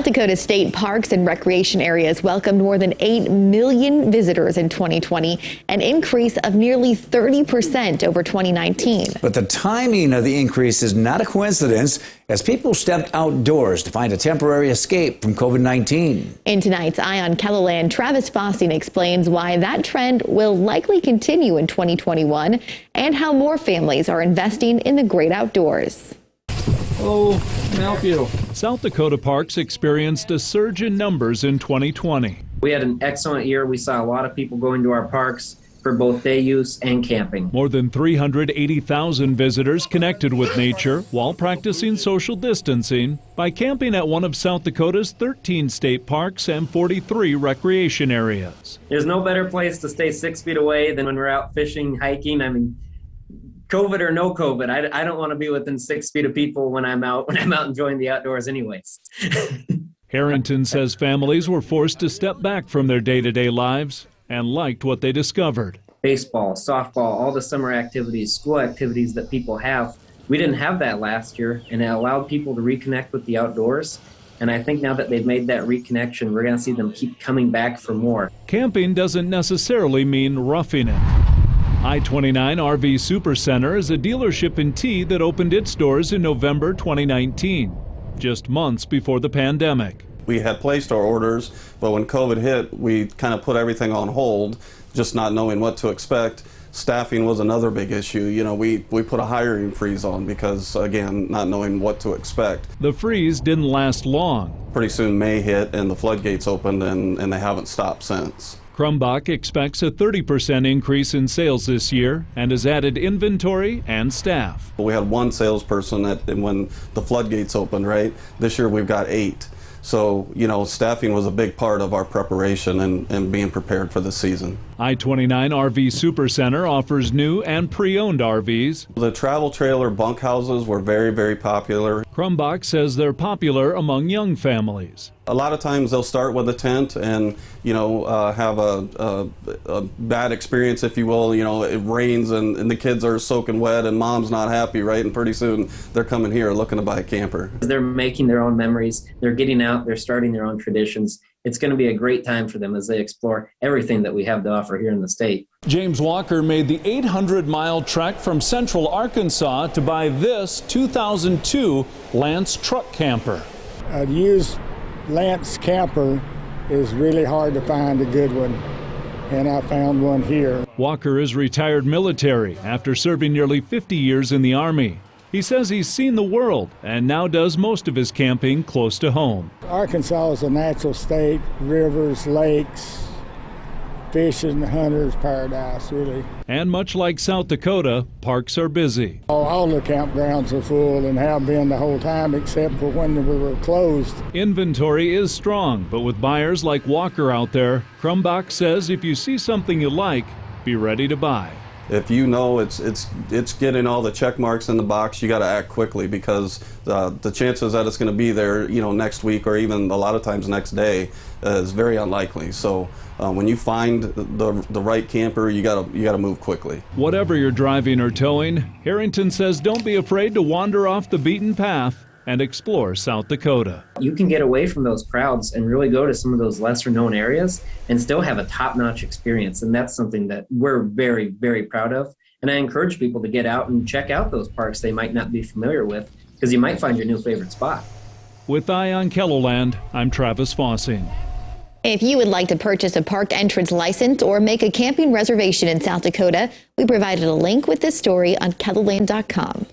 South Dakota state parks and recreation areas welcomed more than 8 million visitors in 2020, an increase of nearly 30% over 2019. But the timing of the increase is not a coincidence, as people stepped outdoors to find a temporary escape from COVID-19. In tonight's Eye on KELOLAND, Travis Fossing explains why that trend will likely continue in 2021 and how more families are investing in the great outdoors. Oh, can I help you? South Dakota parks experienced a surge in numbers in 2020. We had an excellent year. We saw a lot of people going to our parks for both day use and camping. More than 380,000 visitors connected with nature while practicing social distancing by camping at one of South Dakota's 13 state parks and 43 recreation areas. There's no better place to stay 6 feet away than when we're out fishing, hiking. I mean, COVID or no COVID, I don't want to be within 6 feet of people when I'm out enjoying the outdoors anyways. Harrington says families were forced to step back from their day-to-day lives and liked what they discovered. Baseball, softball, all the summer activities, school activities that people have. We didn't have that last year, and it allowed people to reconnect with the outdoors. And I think now that they've made that reconnection, we're going to see them keep coming back for more. Camping doesn't necessarily mean roughing it. I-29 RV Supercenter is a dealership in T that opened its doors in November 2019, just months before the pandemic. We had placed our orders, but when COVID hit, we kind of put everything on hold, just not knowing what to expect. Staffing was another big issue. You know, we put a hiring freeze on because, again, not knowing what to expect. The freeze didn't last long. Pretty soon May hit and the floodgates opened, and they haven't stopped since. Krumbach expects a 30% increase in sales this year and has added inventory and staff. We had one salesperson when the floodgates opened, right? This year we've got 8. So, you know, staffing was a big part of our preparation and being prepared for the season. I-29 RV Supercenter offers new and pre-owned RVs. The travel trailer bunkhouses were very, very popular. Krumbach says they're popular among young families. A lot of times they'll start with a tent and, you know, have a bad experience, if you will. You know, it rains and the kids are soaking wet and mom's not happy, right? And pretty soon they're coming here looking to buy a camper. They're making their own memories. They're getting out. They're starting their own traditions. It's going to be a great time for them as they explore everything that we have to offer here in the state. James Walker made the 800-mile trek from central Arkansas to buy this 2002 Lance truck camper. A used Lance camper is really hard to find a good one, and I found one here. Walker is retired military after serving nearly 50 years in the Army. He says he's seen the world and now does most of his camping close to home. Arkansas is a natural state, rivers, lakes, fishing, hunters' paradise, really. And much like South Dakota, parks are busy. All the campgrounds are full and have been the whole time except for when we were closed. Inventory is strong, but with buyers like Walker out there, Krumbach says if you see something you like, be ready to buy. If you know it's getting all the check marks in the box, you got to act quickly because the chances that it's going to be there, you know, next week or even a lot of times next day is very unlikely. So when you find the right camper, you got to move quickly. Whatever you're driving or towing, Harrington says don't be afraid to wander off the beaten path and explore South Dakota. You can get away from those crowds and really go to some of those lesser known areas and still have a top-notch experience. And that's something that we're very, very proud of. And I encourage people to get out and check out those parks they might not be familiar with, because you might find your new favorite spot. With Eye on KELOLAND, I'm Travis Fossing. If you would like to purchase a park entrance license or make a camping reservation in South Dakota, we provided a link with this story on KELOLAND.com.